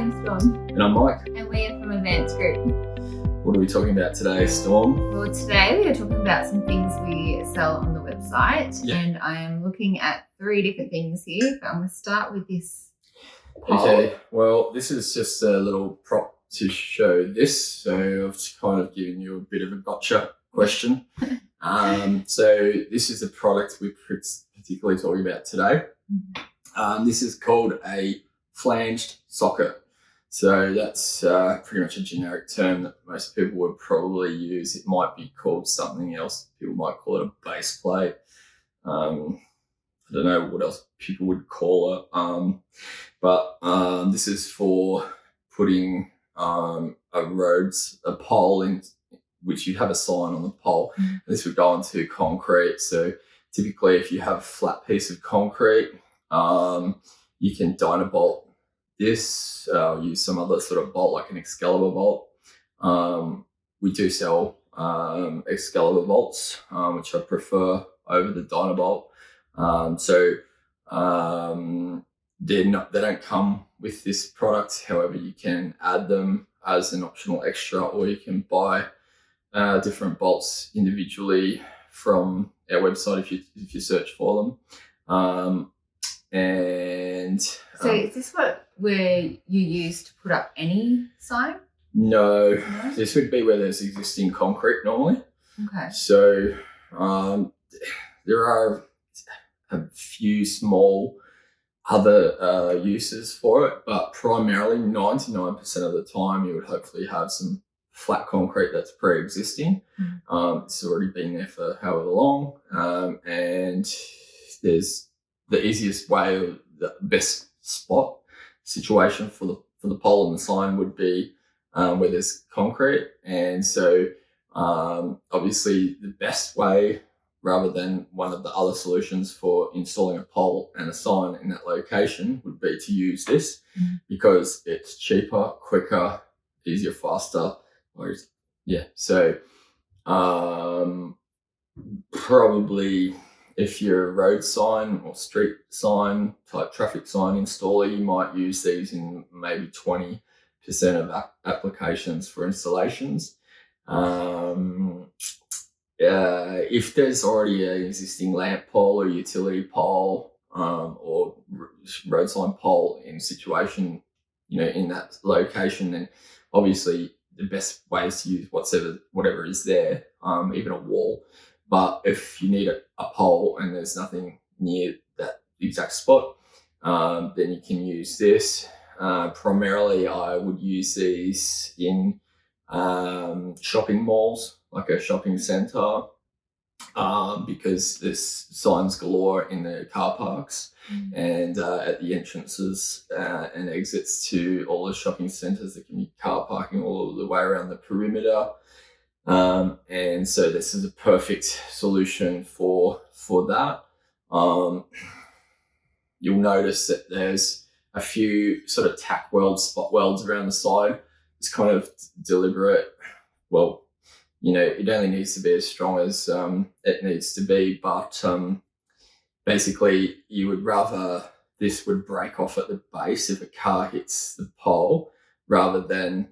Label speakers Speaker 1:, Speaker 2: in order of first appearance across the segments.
Speaker 1: I'm Storm.
Speaker 2: And I'm Mike.
Speaker 1: And we are from Advanced Group.
Speaker 2: What are we talking about today, Storm?
Speaker 1: Well, today we are talking about some things we sell on the website.
Speaker 2: Yeah.
Speaker 1: And I am looking at 3 different things here. But I'm going to start with this pole.
Speaker 2: Okay, well, this is just a little prop to show this. So I've kind of given you a bit of a gotcha question. So this is the product we're particularly talking about today. This is called a flanged socket. So that's pretty much a generic term that most people would probably use. It might be called something else. People might call it a base plate. I don't know what else people would call it. But this is for putting a pole in which you have a sign on the pole. This would go onto concrete. So typically if you have a flat piece of concrete, you can Dynabolt this, use some other sort of bolt like an Excalibur bolt. We do sell Excalibur bolts, which I prefer over the Dynabolt. They don't come with this product. However, you can add them as an optional extra, or you can buy different bolts individually from our website if you search for them.
Speaker 1: So is this where you use to put up any sign?
Speaker 2: No, this would be where there's existing concrete normally.
Speaker 1: Okay.
Speaker 2: So there are a few small other uses for it, but primarily 99% of the time you would hopefully have some flat concrete that's pre-existing. It's already been there for however long, and there's the easiest way, or the best spot situation for the pole and the sign would be where there's concrete. And so obviously the best way, rather than one of the other solutions for installing a pole and a sign in that location, would be to use this because it's cheaper, quicker, easier, faster. So probably if you're a road sign or street sign type traffic sign installer, you might use these in maybe 20% of applications for installations. If there's already an existing lamp pole or utility pole or road sign pole in situation, in that location, then obviously the best way is to use whatever is there, even a wall. But if you need a pole and there's nothing near that exact spot, then you can use this. Primarily, I would use these in shopping malls, like a shopping centre, because there's signs galore in the car parks and at the entrances and exits to all the shopping centres. There can be car parking all the way around the perimeter. And so this is a perfect solution for that. You'll notice that there's a few sort of tack welds, spot welds around the side. It's kind of deliberate. Well, it only needs to be as strong as it needs to be, but basically you would rather this would break off at the base if a car hits the pole, rather than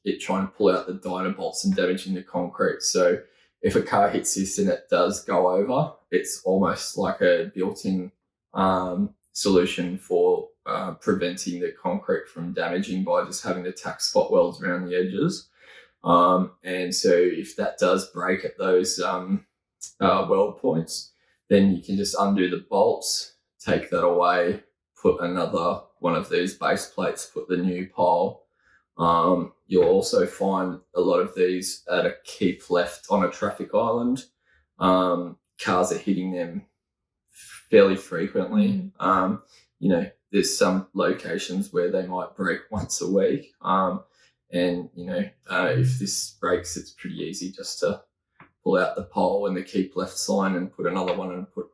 Speaker 2: it trying to pull out the Dynabolts and damaging the concrete. So if a car hits this and it does go over, it's almost like a built-in solution for preventing the concrete from damaging by just having the tack spot welds around the edges. And so if that does break at those weld points, then you can just undo the bolts, take that away, put another one of these base plates, put the new pole. You'll also find a lot of these at a keep left on a traffic island. Cars are hitting them fairly frequently. There's some locations where they might break once a week. If this breaks, it's pretty easy just to pull out the pole and the keep left sign and put another one and put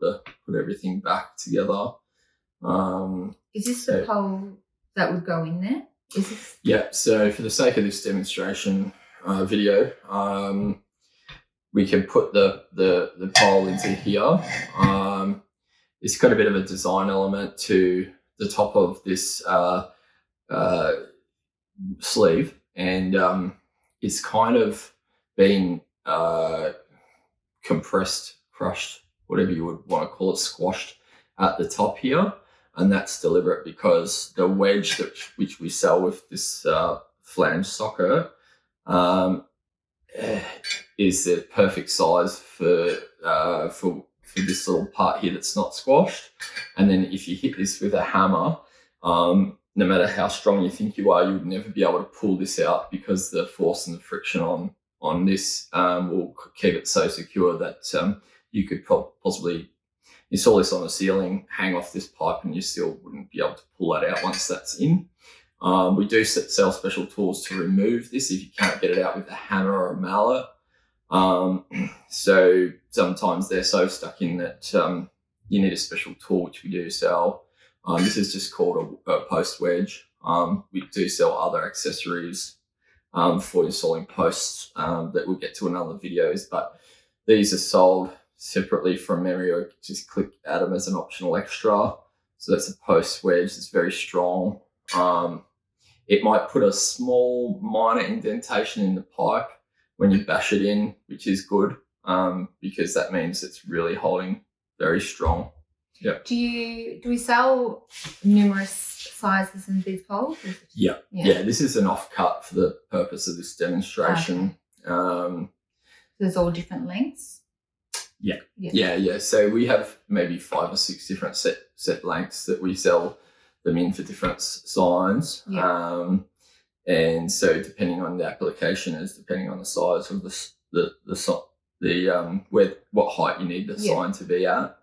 Speaker 2: everything back together.
Speaker 1: Is this the pole that would go in there?
Speaker 2: Yeah, so for the sake of this demonstration video, we can put the pole into here. It's got a bit of a design element to the top of this sleeve, and it's kind of been compressed, crushed, whatever you would want to call it, squashed at the top here. And that's deliberate because the wedge which we sell with this Flanged Socket is the perfect size for this little part here that's not squashed. And then if you hit this with a hammer, no matter how strong you think you are, you would never be able to pull this out because the force and the friction on this will keep it so secure that you could possibly install this on the ceiling, hang off this pipe, and you still wouldn't be able to pull that out once that's in. We do sell special tools to remove this if you can't get it out with a hammer or a mallet. So sometimes they're so stuck in that you need a special tool, which we do sell. This is just called a post wedge. We do sell other accessories for installing posts that we'll get to in other videos, but these are sold separately from memory, or just add them as an optional extra. So that's a post wedge. It's very strong. It might put a small minor indentation in the pipe when you bash it in, which is good because that means it's really holding very strong. Yeah.
Speaker 1: Do we sell numerous sizes in these poles?
Speaker 2: Yeah. This is an offcut for the purpose of this demonstration.
Speaker 1: Okay. There's all different lengths.
Speaker 2: Yeah. So we have maybe 5 or 6 different set lengths that we sell them in for different signs.
Speaker 1: Yeah.
Speaker 2: And so depending on the application is depending on the size of what height you need the sign to be at,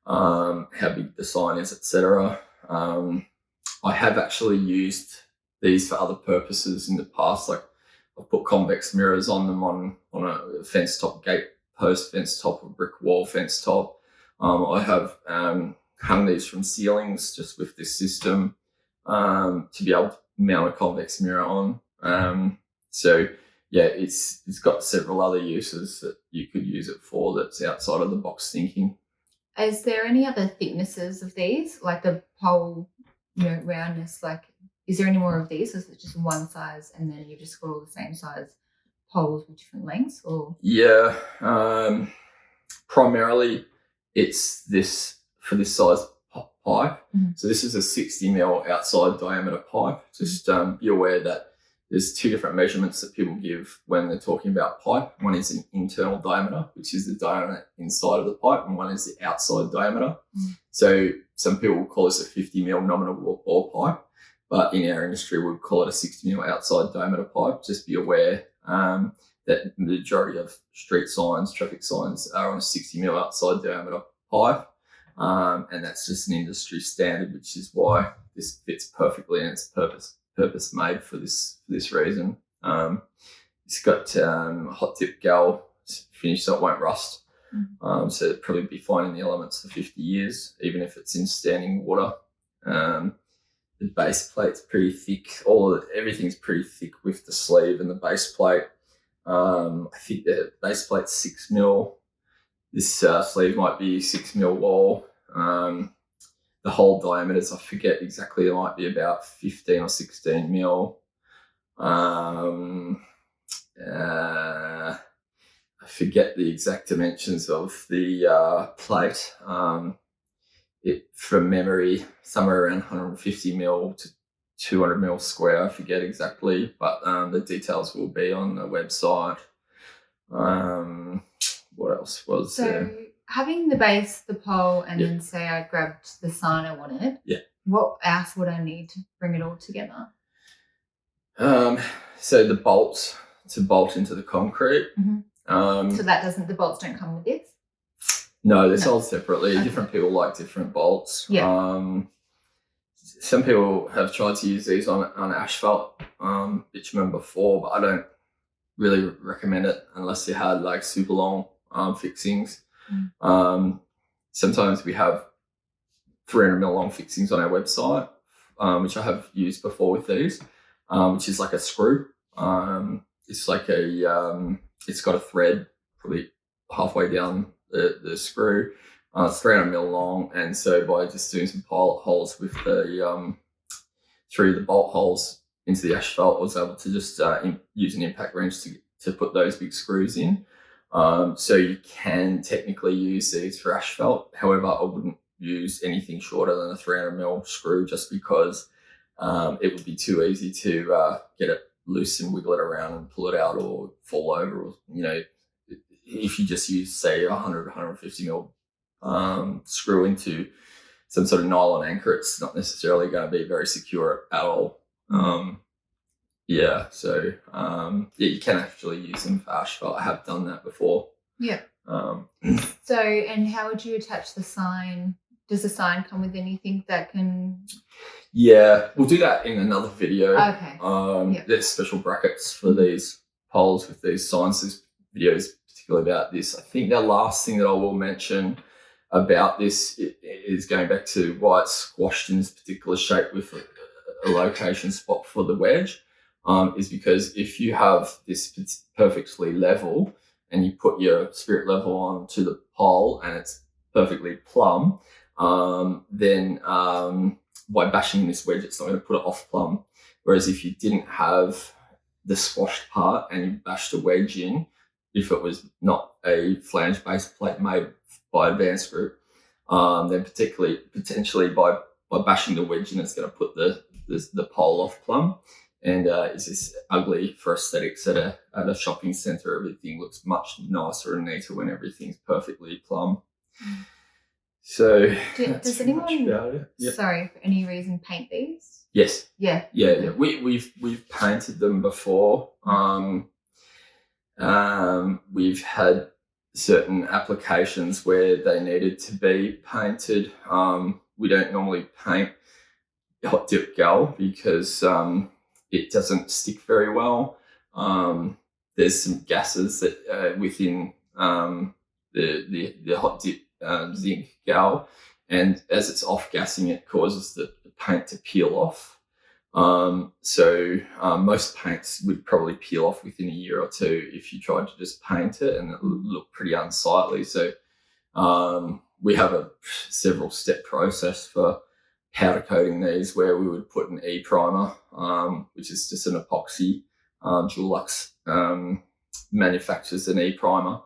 Speaker 2: how big the sign is, etc. I have actually used these for other purposes in the past. Like I've put convex mirrors on them on a fence top gate post, fence top, or brick wall fence top. I have hung these from ceilings just with this system to be able to mount a convex mirror on. So yeah, it's got several other uses that you could use it for that's outside of the box thinking.
Speaker 1: Is there any other thicknesses of these, like the pole, roundness? Like, is there any more of these? Or is it just one size and then you just got all the same size poles with different lengths? Or
Speaker 2: yeah, primarily it's this for this size pipe.
Speaker 1: Mm-hmm.
Speaker 2: So this is a 60 mil outside diameter pipe. Just be aware that there's 2 different measurements that people give when they're talking about pipe. One is an internal diameter, which is the diameter inside of the pipe, and one is the outside diameter.
Speaker 1: Mm-hmm. So
Speaker 2: some people will call this a 50 mil nominal bore pipe, but in our industry we'd call it a 60 mil outside diameter pipe. Just be aware that the majority of street signs, traffic signs are on a 60 mil outside diameter pipe. And that's just an industry standard, which is why this fits perfectly and it's purpose made for this reason. It's got hot dip gal finish so it won't rust.
Speaker 1: Mm-hmm.
Speaker 2: So it'd probably be fine in the elements for 50 years, even if it's in standing water. The base plate's pretty thick. Everything's pretty thick with the sleeve and the base plate. I think the base plate's 6 mil. This sleeve might be 6 mil wall. The hole diameters, I forget exactly, it might be about 15 or 16 mil. I forget the exact dimensions of the plate. From memory, somewhere around 150 mil to 200 mil square, I forget exactly, but the details will be on the website. What else was there?
Speaker 1: Having the base, the pole, and then say I grabbed the sign I wanted.
Speaker 2: Yeah.
Speaker 1: What else would I need to bring it all together?
Speaker 2: So the bolts to bolt into the concrete.
Speaker 1: Mm-hmm. So the bolts don't come with this?
Speaker 2: No, they're sold separately. Okay. Different people like different bolts.
Speaker 1: Yeah.
Speaker 2: Some people have tried to use these on asphalt bitumen before, but I don't really recommend it unless you had like super long fixings. Sometimes we have 300 mil long fixings on our website, which I have used before with these, which is like a screw. It's like it's got a thread probably halfway down the screw. It's 300 mil long, and so by just doing some pilot holes with the through the bolt holes into the asphalt, I was able to just use an impact wrench to put those big screws in. So you can technically use these for asphalt. However, I wouldn't use anything shorter than a 300mm screw, just because it would be too easy to get it loose and wiggle it around and pull it out or fall over. Or, you know, if you just use, say, 150mm screw into some sort of nylon anchor, it's not necessarily going to be very secure at all. Yeah, so you can actually use them for asphalt. I have done that before.
Speaker 1: Yeah. So, and how would you attach the sign? Does the sign come with anything that can?
Speaker 2: Yeah, we'll do that in another video.
Speaker 1: Okay.
Speaker 2: There's special brackets for these poles with these signs. This video is particularly about this. I think the last thing that I will mention about this is going back to why it's squashed in this particular shape with a location spot for the wedge, is because if you have this perfectly level and you put your spirit level onto the pole and it's perfectly plumb, then by bashing this wedge, it's not going to put it off plumb. Whereas if you didn't have the squashed part and you bashed a wedge in, if it was not a flange-based plate made by Advanced Group, then potentially by bashing the wedge in, it's going to put the pole off plumb. And it's just ugly for aesthetics at a shopping centre. Everything looks much nicer and neater when everything's perfectly plumb. So
Speaker 1: does anyone, sorry, for any reason paint these?
Speaker 2: Yes.
Speaker 1: Yeah.
Speaker 2: We've painted them before. We've had certain applications where they needed to be painted. We don't normally paint hot dip gal because it doesn't stick very well. There's some gases that within the hot dip zinc gal, and as it's off gassing, it causes the paint to peel off. So most paints would probably peel off within a year or two if you tried to just paint it, and it would look pretty unsightly. So we have a several step process for powder coating these, where we would put an E-primer, which is just an epoxy. Dulux manufactures an E-primer.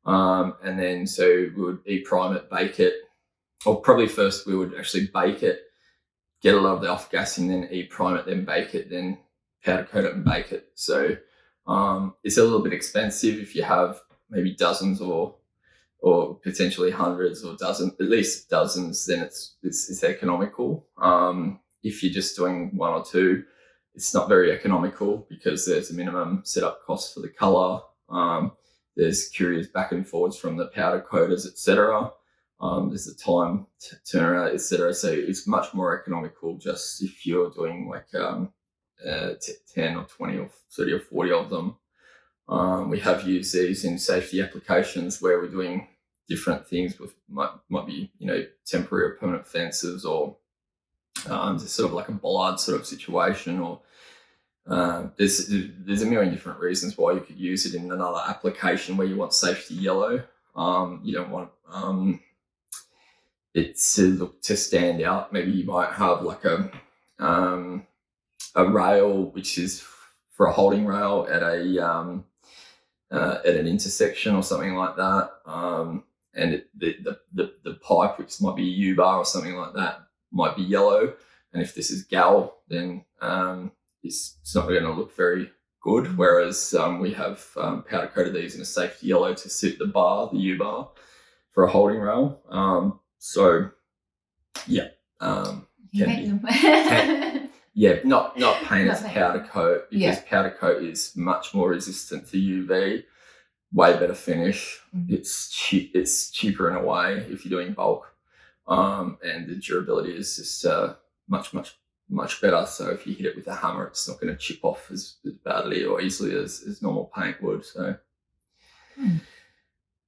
Speaker 2: And then so we would E-prime it, bake it, or probably first we would actually bake it, get a lot of the off-gassing, then E-prime it, then bake it, then powder coat it and bake it. So it's a little bit expensive if you have maybe dozens or potentially hundreds or at least dozens, then it's economical. If you're just doing one or two, it's not very economical because there's a minimum setup cost for the colour. There's curious back and forwards from the powder coaters, etc. There's a time turnaround, etc. So it's much more economical just if you're doing like 10 or 20 or 30 or 40 of them. We have used these in safety applications where we're doing different things with might be, you know, temporary or permanent fences, or just sort of like a bollard sort of situation, or there's a million different reasons why you could use it in another application where you want safety yellow. You don't want it to stand out. Maybe you might have like a rail which is for a holding rail at an intersection or something like that, and the pipe, which might be a U-bar or something like that, might be yellow. And if this is gal, then it's not going to look very good. Whereas we have powder coated these in a safety yellow to suit the bar, the U-bar, for a holding rail. So yeah, not paint as powder coat, because powder coat is much more resistant to UV, way better finish. It's cheaper in a way if you're doing bulk, and the durability is just much better. So if you hit it with a hammer, it's not going to chip off as badly or easily as normal paint would. So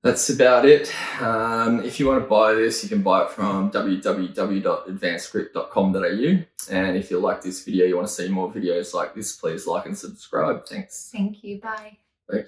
Speaker 2: that's about it. If you want to buy this, you can buy it from www.advancedscript.com.au. And if you like this video, you want to see more videos like this, please like and subscribe. Thanks.
Speaker 1: Thank you. Bye.
Speaker 2: Bye.